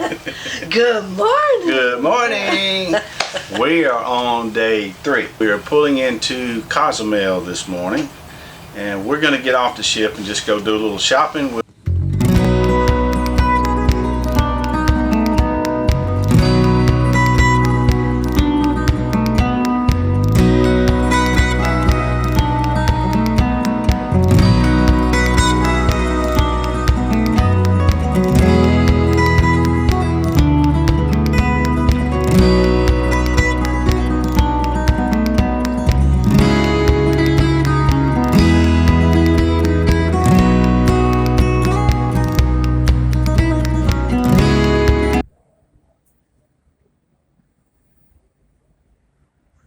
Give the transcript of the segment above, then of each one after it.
Good morning. Good morning. We are on day 3. We are pulling into Cozumel this morning, and we're going to get off the ship and just go do a little shopping.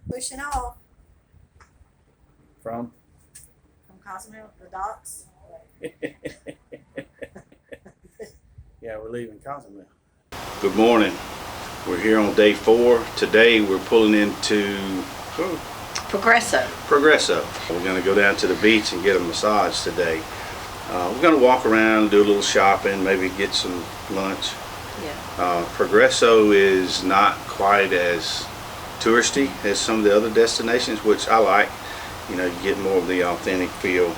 Pushing off From Cozumel, the docks. Yeah, we're leaving Cozumel. Good morning. We're here on day 4. Today we're pulling into Progresso. We're going to go down to the beach and get a massage today. We're going to walk around, do a little shopping, maybe get some lunch. Yeah. Progresso is not quite as touristy as some of the other destinations, which I like. You know, you get more of the authentic feel.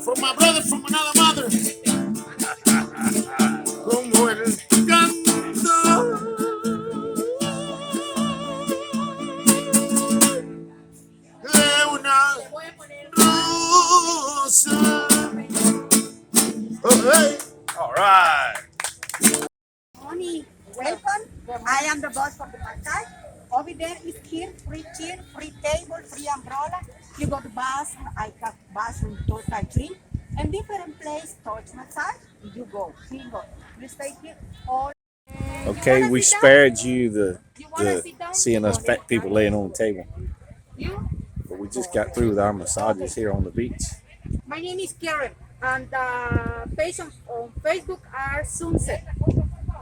From my brother from another mother. Como el canto de una rosa. Oh, hey. All right. Morning, welcome. I am the boss for the massage. Over there is here, free chair, free table, free umbrella. You go to bathroom, I got bathroom, total drink, and different place, touch massage. You go, single. You stay here all. Okay, we spared you the seeing us fat people laying on the table. You? But we just got through with our massages here on the beach. My name is Karen, and the page on Facebook are Sunset.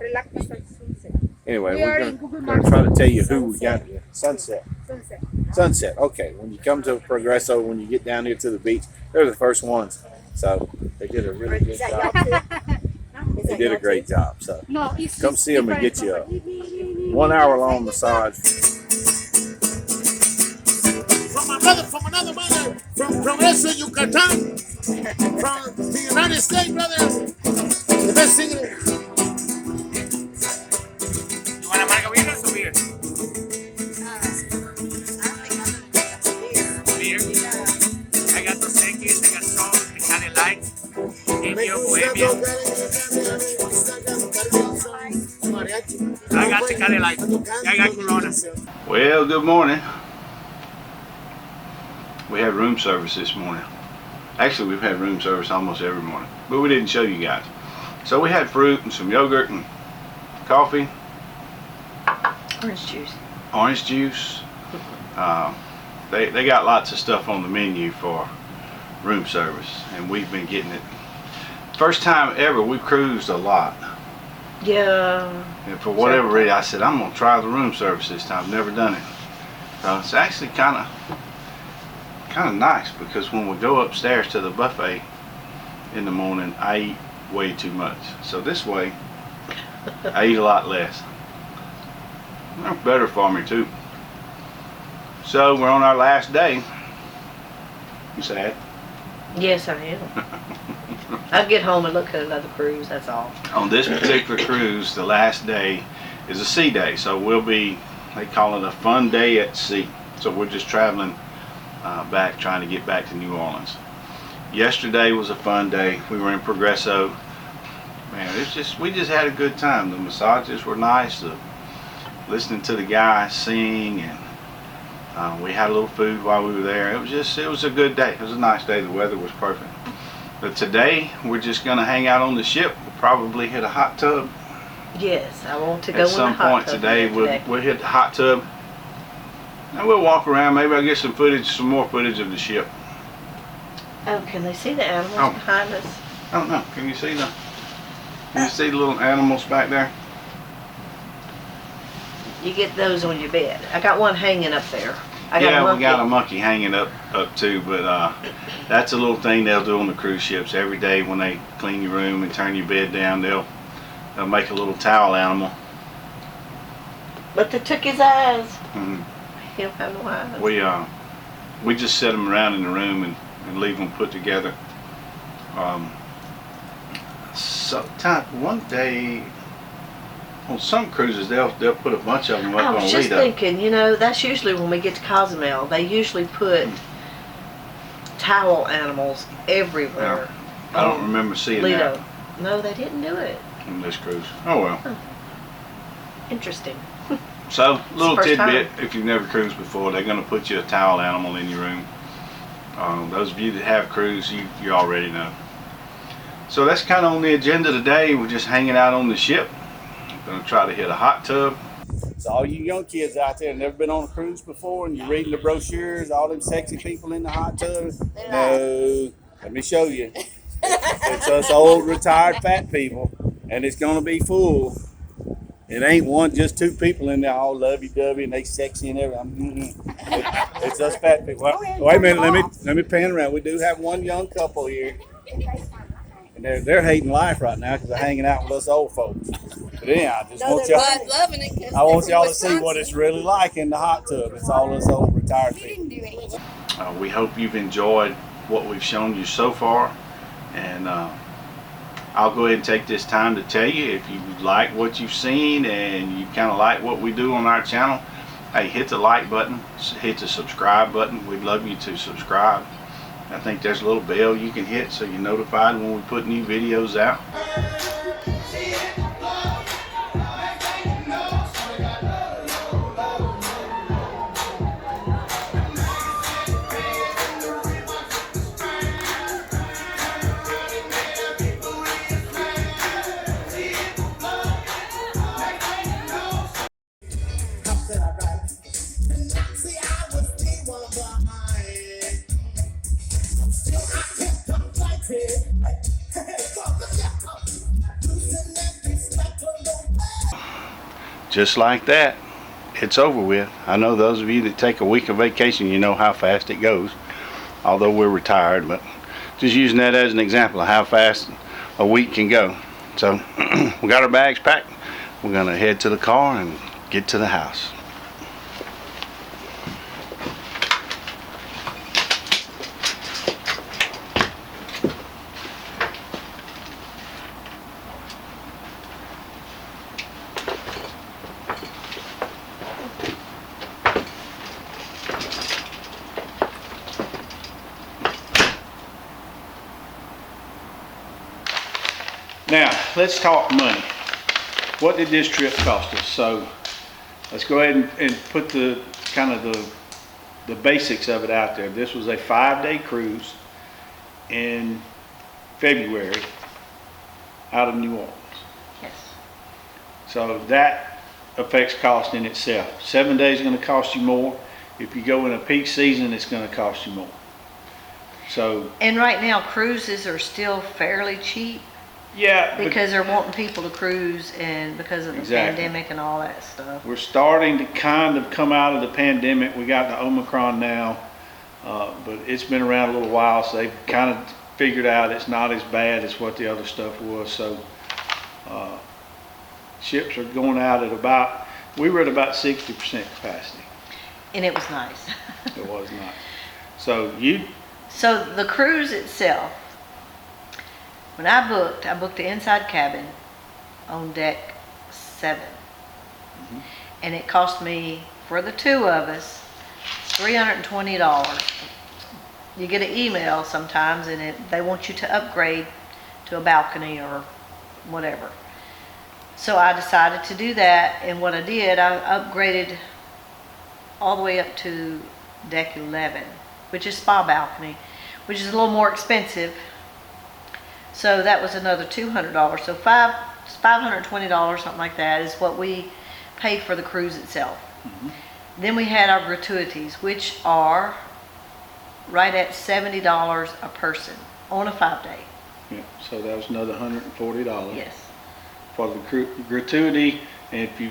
Relax Massage Sunset. Anyway, We are we're in Google going to Maps. try to tell you who we got here. Sunset. Sunset. Sunset. Okay, when you come to Progresso, when you get down here to the beach, they're the first ones. So they did a really good job. They did a great job. So No, it's come see them and get you a 1 hour long massage. From my brother from another mother. From Progreso, Yucatan. From the United States, brother. The best singer. You want a margarita or beer? Beer? I got Dos Equis, I got Salt, Italian Light, Indio, Bohemia. I got Tecate Light. I got Corona. Well, good morning. We had room service this morning. Actually, we've had room service almost every morning, but we didn't show you guys. So we had fruit and some yogurt and coffee. Orange juice. Orange juice. They got lots of stuff on the menu for room service, and we've been getting it. First time ever, we cruised a lot. Yeah. And for whatever reason, I said, I'm going to try the room service this time. I've never done it. So it's actually kind of nice, because when we go upstairs to the buffet in the morning, I eat way too much. So this way, I eat a lot less. That's better for me too. So we're on our last day. You sad? Yes, I am. I'll get home and look at another cruise, that's all. On this particular cruise, the last day is a sea day. So they call it a fun day at sea. So we're just traveling back, trying to get back to New Orleans. Yesterday was a fun day. We were in Progresso. Man, we just had a good time. The massages were nice. Listening to the guys sing, and we had a little food while we were there. It was a good day. It was a nice day. The weather was perfect. But today we're just gonna hang out on the ship. We'll probably hit a hot tub. Yes, I want to go in the hot tub. At some point today, we'll hit the hot tub. And we'll walk around. Maybe I'll get some more footage of the ship. Oh, can they see the animals behind us? I don't know. Can you see the little animals back there? You get those on your bed. I got one hanging up there. We got a monkey hanging up too, but that's a little thing they'll do on the cruise ships every day when they clean your room and turn your bed down. They'll make a little towel animal. But they took his eyes. Mm-hmm. He don't have no eyes. We just set them around in the room and leave them put together. One day on some cruises they'll put a bunch of them up on Lido. I was just thinking, that's usually when we get to Cozumel. They usually put towel animals everywhere. I don't remember seeing Lido. that. No, they didn't do it. On this cruise. Oh well. Huh. Interesting. So, little tidbit, time. if you've never cruised before, they're going to put you a towel animal in your room. Those of you that have cruised, you already know. So that's kind of on the agenda today. We're just hanging out on the ship. Going to try to hit a hot tub. So all you young kids out there never been on a cruise before, and you're reading the brochures, all them sexy people in the hot tub. No, let me show you. It's us old retired fat people, and it's going to be full. It ain't just two people in there all lovey-dovey and they sexy and everything. It's us fat people. Well, wait a minute, let me pan around. We do have one young couple here. And they're hating life right now because they're hanging out with us old folks. But anyhow, I want y'all to see what it's really like in the hot tub. It's all us old retired people. We hope you've enjoyed what we've shown you so far. And I'll go ahead and take this time to tell you, if you like what you've seen and you kind of like what we do on our channel, hey, hit the like button, hit the subscribe button. We'd love you to subscribe. I think there's a little bell you can hit so you're notified when we put new videos out. Just like that, it's over with. I know those of you that take a week of vacation, you know how fast it goes, although we're retired, but just using that as an example of how fast a week can go. So we got our bags packed. We're gonna head to the car and get to the house. Now, let's talk money. what did this trip cost us? So let's go ahead and put the kind of the basics of it out there. This was a 5-day cruise in February out of New Orleans. Yes. So that affects cost in itself. 7 days is going to cost you more. If you go in a peak season, it's going to cost you more. So, And right now, cruises are still fairly cheap yeah, because they're wanting people to cruise, and because of the Exactly. pandemic and all that stuff. we're starting to kind of come out of the pandemic. We got the Omicron now, but it's been around a little while, so they've kind of figured out it's not as bad as what the other stuff was. So ships are going out at about, we were at about 60% capacity. And it was nice. It was not. So So the cruise itself, when I booked the inside cabin on deck 7. And it cost me, for the 2 of us, $320. You get an email sometimes and they want you to upgrade to a balcony or whatever. So I decided to do that, and what I did, I upgraded all the way up to deck 11, which is spa balcony, which is a little more expensive. So that was another $200. So $520, something like that, is what we paid for the cruise itself. Then we had our gratuities, which are right at $70 a person on a 5-day. yeah, so that was another $140. Yes. For the gratuity. And if you,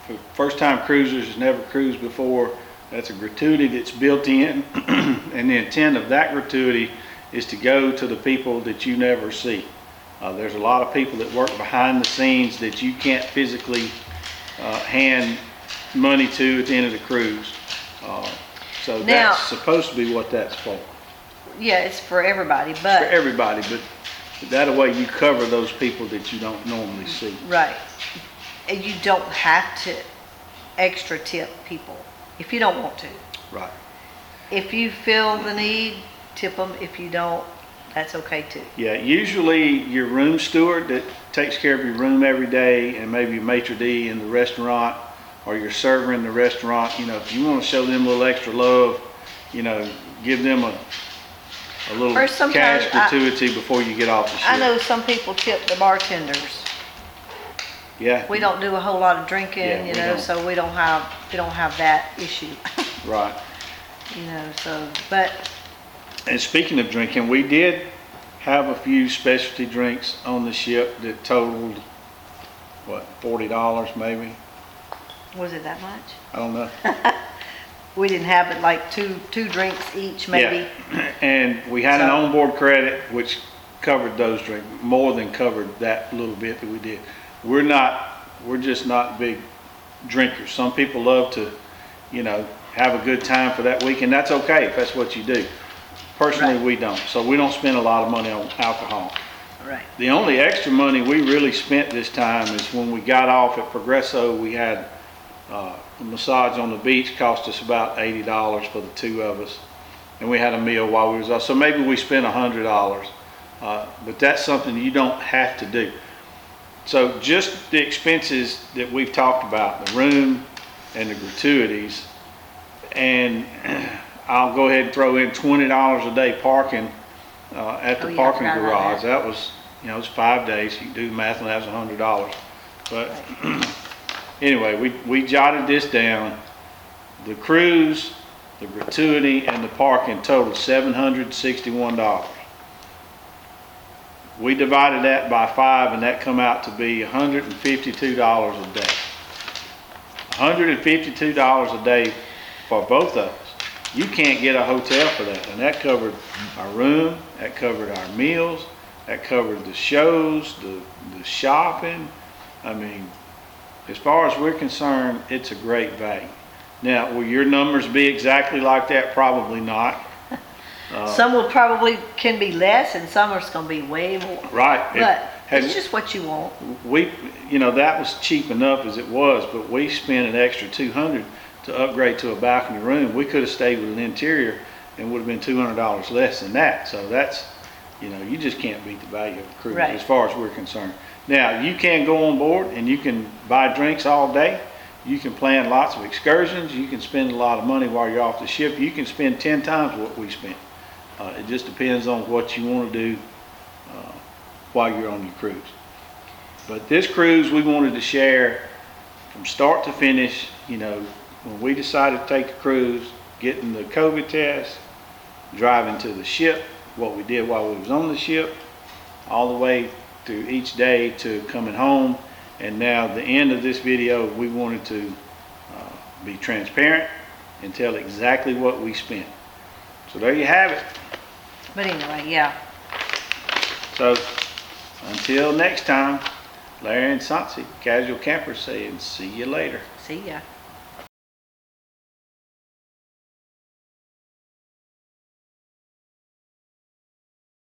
for first time cruisers who's never cruised before, that's a gratuity that's built in. And the intent of that gratuity is to go to the people that you never see. There's a lot of people that work behind the scenes that you can't physically hand money to at the end of the cruise. So Now, that's supposed to be what that's for. Yeah, it's for everybody, For but everybody, but that way you cover those people that you don't normally see. right. And you don't have to extra tip people if you don't want to. Right. If you feel the need, tip them. If you don't, that's okay too. Yeah, usually your room steward that takes care of your room every day, and maybe your maitre d' in the restaurant, or your server in the restaurant, you know, if you want to show them a little extra love, you know, give them a little Or sometimes cash gratuity before you get off the ship. I know some people tip the bartenders. Yeah. We don't do a whole lot of drinking, Yeah, you we know, don't. so we don't have that issue. Right. You know, so, but And speaking of drinking, we did have a few specialty drinks on the ship that totaled, what, $40 maybe? was it that much? I don't know. We didn't have it like two drinks each, maybe. Yeah. And we had an So- onboard credit which covered those drinks, more than covered that little bit that we did. We're just not big drinkers. Some people love to, you know, have a good time for that week, and that's okay if that's what you do. Personally, Right. we don't. So we don't spend a lot of money on alcohol. Right. The only extra money we really spent this time is when we got off at Progresso. We had a massage on the beach, cost us about $80 for the 2 of us, and we had a meal while we was off. So maybe we spent $100, but that's something you don't have to do. So just the expenses that we've talked about, the room and the gratuities, and I'll go ahead and throw in $20 a day parking at the Oh, yeah, I parking forgot about garage. that. That was, you know, it was 5 days. You can do the math, and that was $100. But anyway, we jotted this down. The cruise, the gratuity, and the parking totaled $761. We divided that by 5, and that come out to be $152 a day. $152 a day for both of us. You can't get a hotel for that, and that covered our room, that covered our meals, that covered the shows, the shopping. I mean, as far as we're concerned, it's a great value. Now, will your numbers be exactly like that? Probably not. Some will probably can be less, and some are going to be way more. Right. But Had- it's just what you want. We, you know, that was cheap enough as it was, but we spent an extra $200 to upgrade to a balcony room. We could have stayed with an interior and would have been $200 less than that. So that's, you know, you just can't beat the value of a cruise Right. as far as we're concerned. Now, you can go on board and you can buy drinks all day. You can plan lots of excursions. You can spend a lot of money while you're off the ship. You can spend 10 times what we spent. It just depends on what you want to do while you're on your cruise. But this cruise, we wanted to share from start to finish. You know, when we decided to take the cruise, getting the COVID test, driving to the ship, what we did while we was on the ship, all the way through each day to coming home. And now the end of this video, we wanted to be transparent and tell exactly what we spent. So there you have it. But anyway, yeah. So until next time, Larry and Sansi, Casual Campers, saying see you later. See ya.